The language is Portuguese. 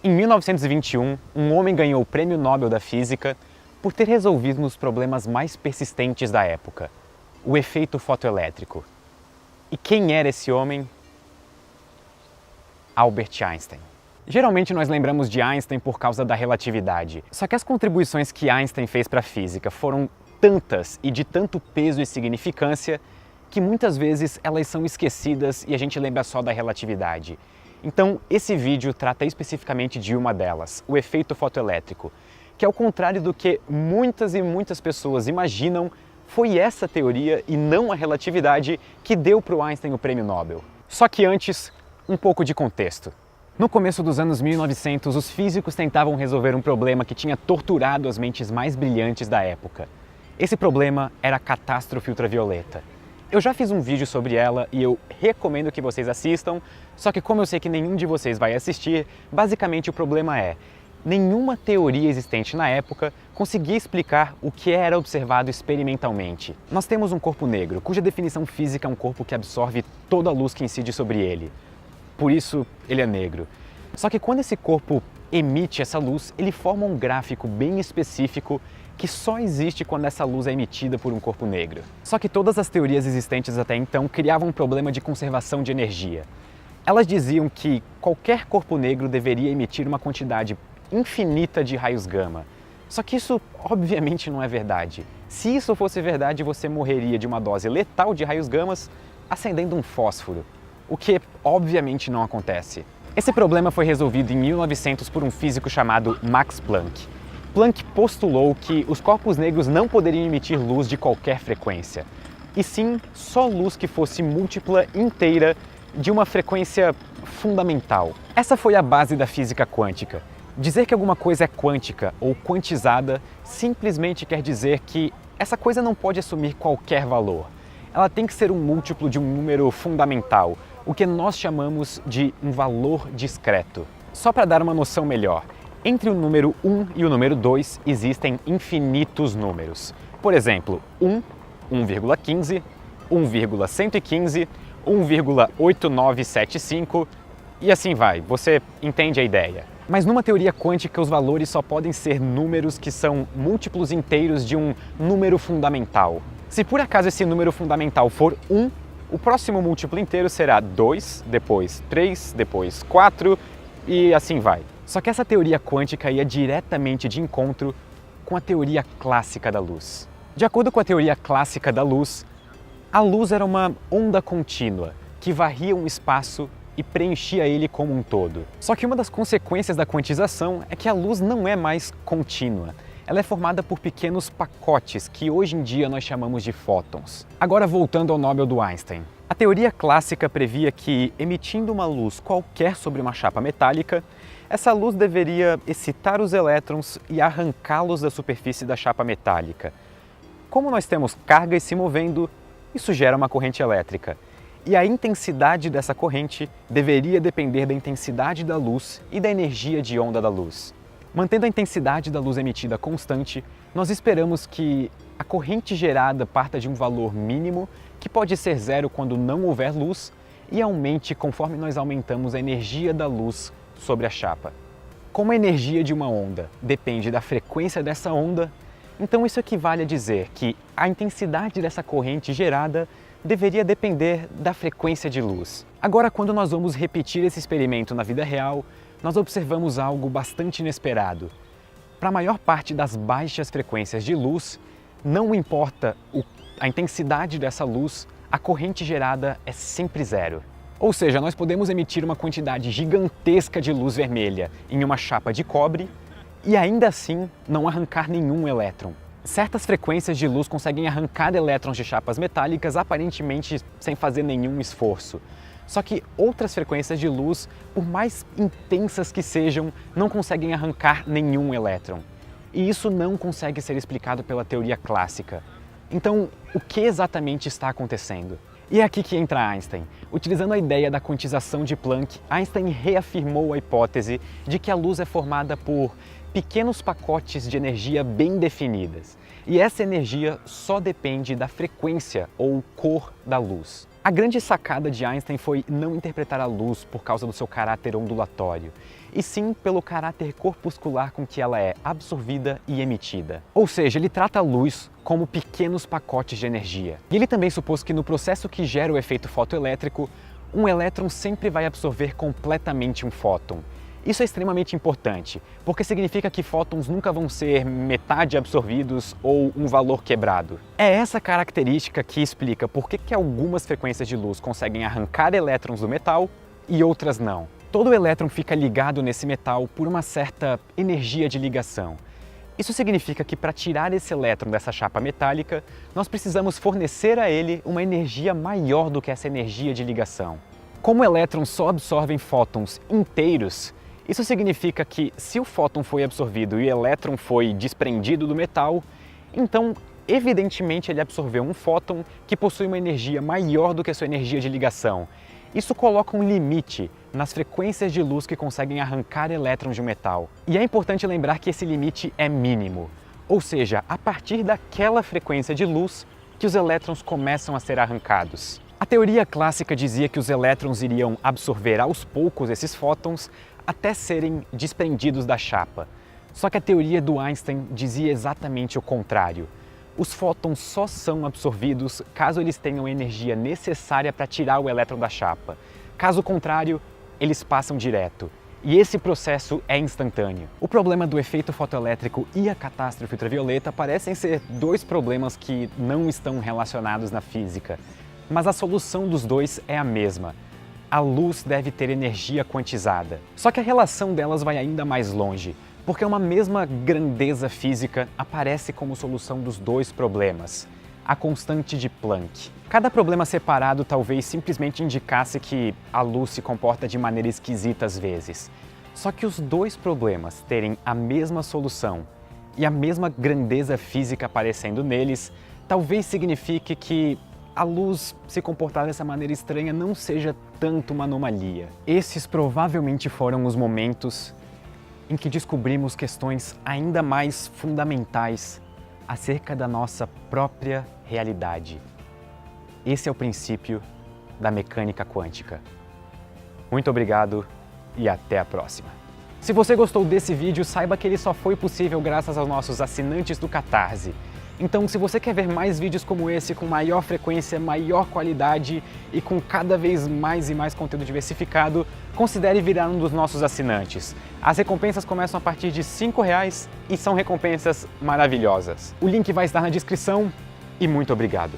Em 1921, um homem ganhou o Prêmio Nobel da Física por ter resolvido um dos problemas mais persistentes da época, o efeito fotoelétrico. E quem era esse homem? Albert Einstein. Geralmente nós lembramos de Einstein por causa da relatividade, só que as contribuições que Einstein fez para a física foram tantas e de tanto peso e significância que muitas vezes elas são esquecidas e a gente lembra só da relatividade. Então, esse vídeo trata especificamente de uma delas, o efeito fotoelétrico, que ao contrário do que muitas e muitas pessoas imaginam, foi essa teoria e não a relatividade que deu para o Einstein o Prêmio Nobel. Só que antes, um pouco de contexto. No começo dos anos 1900, os físicos tentavam resolver um problema que tinha torturado as mentes mais brilhantes da época. Esse problema era a catástrofe ultravioleta. Eu já fiz um vídeo sobre ela e eu recomendo que vocês assistam, só que como eu sei que nenhum de vocês vai assistir, basicamente o problema é: nenhuma teoria existente na época conseguia explicar o que era observado experimentalmente. Nós temos um corpo negro, cuja definição física é um corpo que absorve toda a luz que incide sobre ele. Por isso, ele é negro. Só que quando esse corpo emite essa luz, ele forma um gráfico bem específico que só existe quando essa luz é emitida por um corpo negro. Só que todas as teorias existentes até então criavam um problema de conservação de energia. Elas diziam que qualquer corpo negro deveria emitir uma quantidade infinita de raios gama. Só que isso obviamente não é verdade. Se isso fosse verdade, você morreria de uma dose letal de raios gamas acendendo um fósforo, o que obviamente não acontece. Esse problema foi resolvido em 1900 por um físico chamado Max Planck. Planck postulou que os corpos negros não poderiam emitir luz de qualquer frequência, e sim só luz que fosse múltipla inteira de uma frequência fundamental. Essa foi a base da física quântica. Dizer que alguma coisa é quântica ou quantizada simplesmente quer dizer que essa coisa não pode assumir qualquer valor. Ela tem que ser um múltiplo de um número fundamental, o que nós chamamos de um valor discreto. Só para dar uma noção melhor, entre o número 1 e o número 2 existem infinitos números. Por exemplo, 1, 1,15, 1,115, 1,8975 e assim vai, você entende a ideia. Mas numa teoria quântica, os valores só podem ser números que são múltiplos inteiros de um número fundamental. Se por acaso esse número fundamental for 1, o próximo múltiplo inteiro será 2, depois 3, depois 4 e assim vai. Só que essa teoria quântica ia diretamente de encontro com a teoria clássica da luz. De acordo com a teoria clássica da luz, a luz era uma onda contínua que varria um espaço e preenchia ele como um todo. Só que uma das consequências da quantização é que a luz não é mais contínua. Ela é formada por pequenos pacotes que hoje em dia nós chamamos de fótons. Agora voltando ao Nobel do Einstein. A teoria clássica previa que, emitindo uma luz qualquer sobre uma chapa metálica, essa luz deveria excitar os elétrons e arrancá-los da superfície da chapa metálica. Como nós temos cargas se movendo, isso gera uma corrente elétrica. E a intensidade dessa corrente deveria depender da intensidade da luz e da energia de onda da luz. Mantendo a intensidade da luz emitida constante, nós esperamos que a corrente gerada parta de um valor mínimo, que pode ser zero quando não houver luz, e aumente conforme nós aumentamos a energia da luz sobre a chapa. Como a energia de uma onda depende da frequência dessa onda, então isso equivale a dizer que a intensidade dessa corrente gerada deveria depender da frequência de luz. Agora, quando nós vamos repetir esse experimento na vida real, nós observamos algo bastante inesperado. Para a maior parte das baixas frequências de luz, não importa a intensidade dessa luz, a corrente gerada é sempre zero. Ou seja, nós podemos emitir uma quantidade gigantesca de luz vermelha em uma chapa de cobre e ainda assim não arrancar nenhum elétron. Certas frequências de luz conseguem arrancar elétrons de chapas metálicas aparentemente sem fazer nenhum esforço. Só que outras frequências de luz, por mais intensas que sejam, não conseguem arrancar nenhum elétron. E isso não consegue ser explicado pela teoria clássica. Então, o que exatamente está acontecendo? E é aqui que entra Einstein. Utilizando a ideia da quantização de Planck, Einstein reafirmou a hipótese de que a luz é formada por pequenos pacotes de energia bem definidas. E essa energia só depende da frequência ou cor da luz. A grande sacada de Einstein foi não interpretar a luz por causa do seu caráter ondulatório, e sim pelo caráter corpuscular com que ela é absorvida e emitida. Ou seja, ele trata a luz como pequenos pacotes de energia. E ele também supôs que no processo que gera o efeito fotoelétrico, um elétron sempre vai absorver completamente um fóton. Isso é extremamente importante, porque significa que fótons nunca vão ser metade absorvidos ou um valor quebrado. É essa característica que explica por que algumas frequências de luz conseguem arrancar elétrons do metal e outras não. Todo elétron fica ligado nesse metal por uma certa energia de ligação. Isso significa que para tirar esse elétron dessa chapa metálica, nós precisamos fornecer a ele uma energia maior do que essa energia de ligação. Como elétrons só absorvem fótons inteiros, isso significa que se o fóton foi absorvido e o elétron foi desprendido do metal, então evidentemente ele absorveu um fóton que possui uma energia maior do que a sua energia de ligação. Isso coloca um limite nas frequências de luz que conseguem arrancar elétrons de um metal. E é importante lembrar que esse limite é mínimo, ou seja, a partir daquela frequência de luz que os elétrons começam a ser arrancados. A teoria clássica dizia que os elétrons iriam absorver aos poucos esses fótons até serem desprendidos da chapa. Só que a teoria do Einstein dizia exatamente o contrário. Os fótons só são absorvidos caso eles tenham a energia necessária para tirar o elétron da chapa. Caso contrário, eles passam direto. E esse processo é instantâneo. O problema do efeito fotoelétrico e a catástrofe ultravioleta parecem ser dois problemas que não estão relacionados na física. Mas a solução dos dois é a mesma. A luz deve ter energia quantizada. Só que a relação delas vai ainda mais longe, porque uma mesma grandeza física aparece como solução dos dois problemas, a constante de Planck. Cada problema separado talvez simplesmente indicasse que a luz se comporta de maneira esquisita às vezes. Só que os dois problemas terem a mesma solução e a mesma grandeza física aparecendo neles, talvez signifique que a luz se comportar dessa maneira estranha não seja tanto uma anomalia. Esses provavelmente foram os momentos em que descobrimos questões ainda mais fundamentais acerca da nossa própria realidade. Esse é o princípio da mecânica quântica. Muito obrigado e até a próxima. Se você gostou desse vídeo, saiba que ele só foi possível graças aos nossos assinantes do Catarse. Então, se você quer ver mais vídeos como esse, com maior frequência, maior qualidade e com cada vez mais e mais conteúdo diversificado, considere virar um dos nossos assinantes. As recompensas começam a partir de R$ 5 e são recompensas maravilhosas. O link vai estar na descrição e muito obrigado!